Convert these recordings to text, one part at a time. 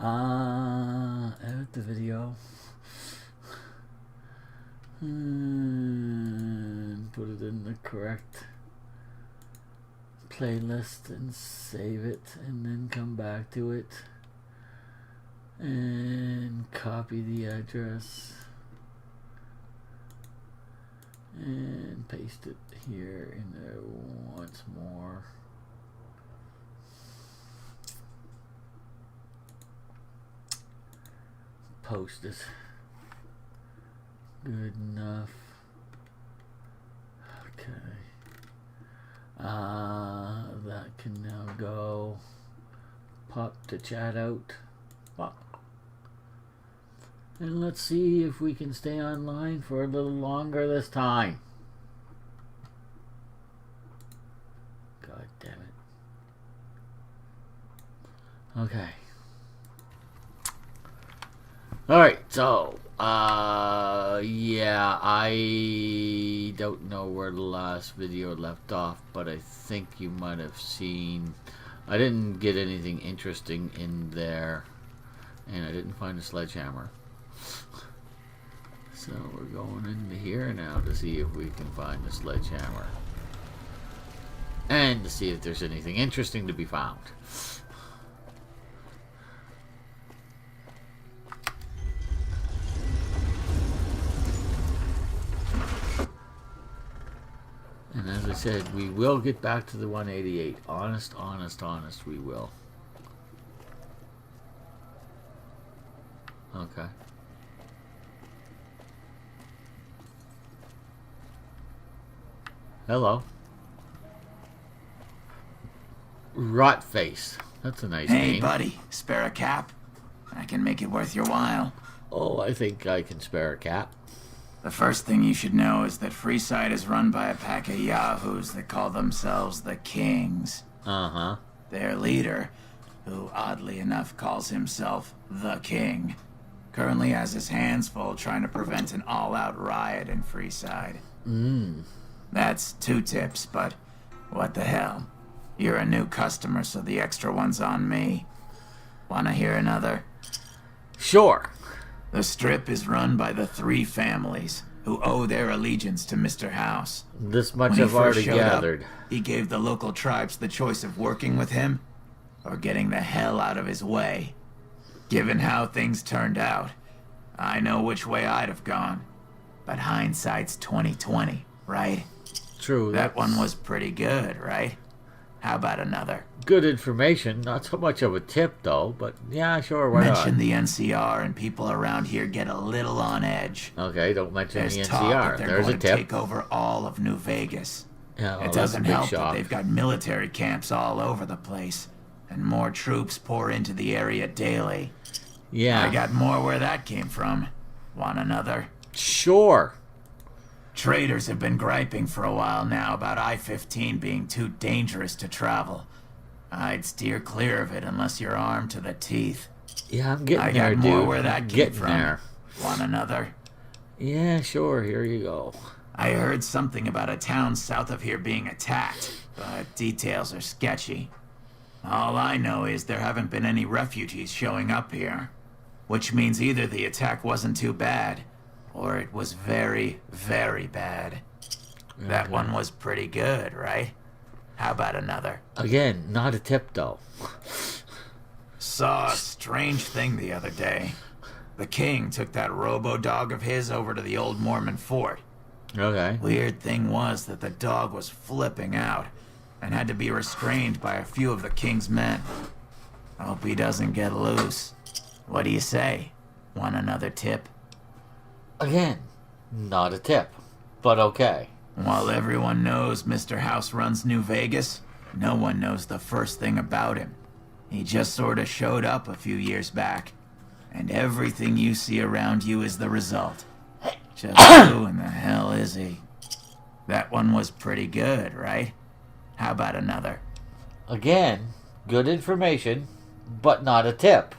Edit the video. Put it in the correct playlist and save it, and then come back to it and copy the address and paste it here in there once more. Post it. Good enough. Okay. That can now go. Pop the chat out. Pop. And let's see if we can stay online for a little longer this time. God damn it. Okay. Alright, so, yeah, I don't know where the last video left off, but I think you might have seen, I didn't get anything interesting in there, and I didn't find a sledgehammer. So we're going into here now to see if we can find a sledgehammer, and to see if there's anything interesting to be found. And as I said, we will get back to the 188. Honest, we will. Okay. Hello. Rotface. That's a nice name. Hey, buddy. Spare a cap? I can make it worth your while. Oh, I think I can spare a cap. The first thing you should know is that Freeside is run by a pack of yahoos that call themselves the Kings. Uh-huh. Their leader, who oddly enough calls himself the King, currently has his hands full trying to prevent an all-out riot in Freeside. That's 2 tips, but what the hell? You're a new customer, so the extra one's on me. Wanna hear another? Sure. The Strip is run by the 3 families who owe their allegiance to Mr. House. This much I've already gathered. He gave the local tribes the choice of working with him or getting the hell out of his way. Given how things turned out, I know which way I'd have gone. But hindsight's 20/20, right? True. That one was pretty good, right? How about another? Good information. Not so much of a tip, though, but yeah, sure, why not? Mention the NCR and people around here get a little on edge. Okay, don't mention There's the talk NCR. that they're There's going a to tip. take over all of New Vegas. Yeah, well, It doesn't that's a big help that shock. they've got military camps all over the place, and more troops pour into the area daily. Yeah. I got more where that came from. Want another? Sure. Traders have been griping for a while now about I-15 being too dangerous to travel. I'd steer clear of it unless you're armed to the teeth. Yeah, I'm getting I there, got dude. more where that I'm came getting from. there. Want another? Yeah, sure. Here you go. I heard something about a town south of here being attacked, but details are sketchy. All I know is there haven't been any refugees showing up here, which means either the attack wasn't too bad, or it was very, very bad. That one was pretty good, right? How about another? Again, not a tip, though. Saw a strange thing the other day. The King took that robo-dog of his over to the old Mormon fort. Okay. Weird thing was that the dog was flipping out and had to be restrained by a few of the King's men. Hope he doesn't get loose. What do you say? Want another tip? Again, not a tip, but okay. While everyone knows Mr. House runs New Vegas, no one knows the first thing about him. He just sort of showed up a few years back, and everything you see around you is the result. Just who in the hell is he? That one was pretty good, right? How about another? Again, good information, but not a tip.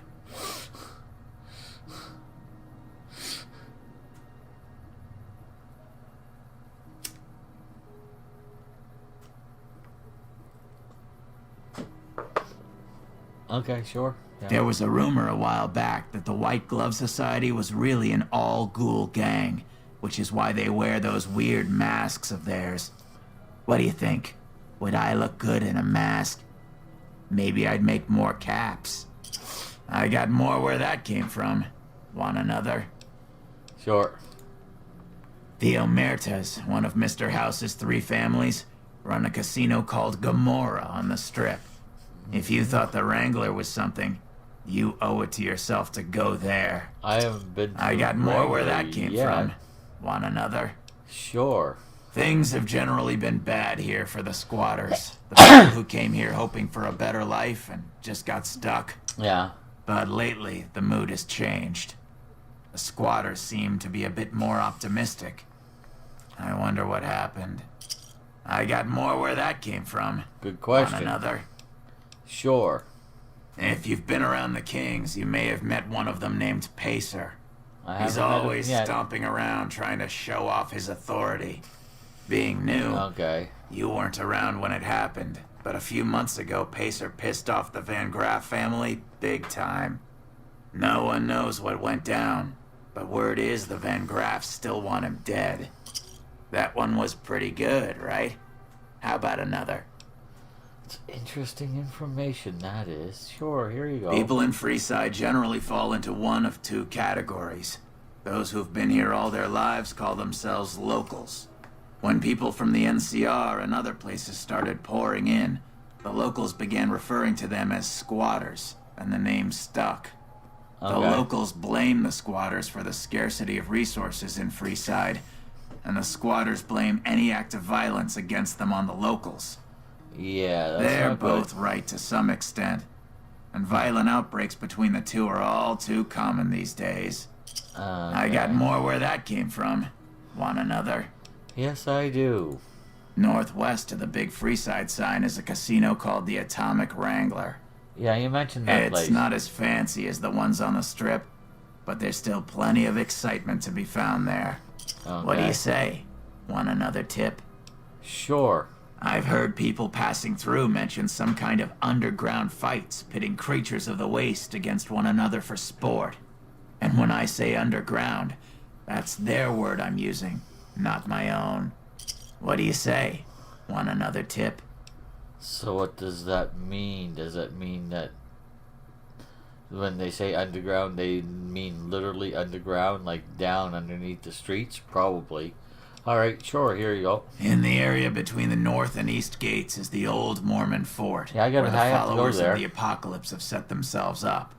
Okay, sure. Yeah. There was a rumor a while back that the White Glove Society was really an all-ghoul gang, which is why they wear those weird masks of theirs. What do you think? Would I look good in a mask? Maybe I'd make more caps. I got more where that came from. Want another? Sure. The Omertas, one of Mr. House's 3 families, run a casino called Gomorrah on the Strip. If you thought the Wrangler was something, you owe it to yourself to go there. I haven't been to I got more where that Wrangler came yet. from. Want another? Sure. Things have generally been bad here for the squatters. The people who came here hoping for a better life and just got stuck. Yeah. But lately, the mood has changed. The squatters seem to be a bit more optimistic. I wonder what happened. I got more where that came from. Good question. Want another? Sure. If you've been around the Kings, you may have met one of them named Pacer. He's haven't met him always yet. stomping around trying to show off his authority. Being new, Okay. you weren't around when it happened, but a few months ago, Pacer pissed off the Van Graff family big time. No one knows what went down, but word is the Van Graffs still want him dead. That one was pretty good, right? How about another? It's interesting information, that is. Sure, here you go. People in Freeside generally fall into one of 2 categories. Those who've been here all their lives call themselves locals. When people from the NCR and other places started pouring in, the locals began referring to them as squatters, and the name stuck. The Okay. locals blame the squatters for the scarcity of resources in Freeside, and the squatters blame any act of violence against them on the locals. Yeah, that's They're not both right to some extent, and violent outbreaks between the 2 are all too common these days. good. I got more where that came from. Want another? Yes, I do. Northwest of the big Freeside sign is a casino called the Atomic Wrangler. Yeah, you mentioned that It's place. not as fancy as the ones on the Strip, but there's still plenty of excitement to be found there. Okay. What do you say? Want another tip? Sure. I've heard people passing through mention some kind of underground fights pitting creatures of the waste against one another for sport. And when I say underground, that's their word I'm using, not my own. What do you say? Want another tip? So what does that mean? Does that mean that when they say underground, they mean literally underground, like down underneath the streets? Probably. Alright, sure, here you go. In the area between the north and east gates is the old Mormon fort, Yeah, I where the have to go followers there. of the apocalypse have set themselves up.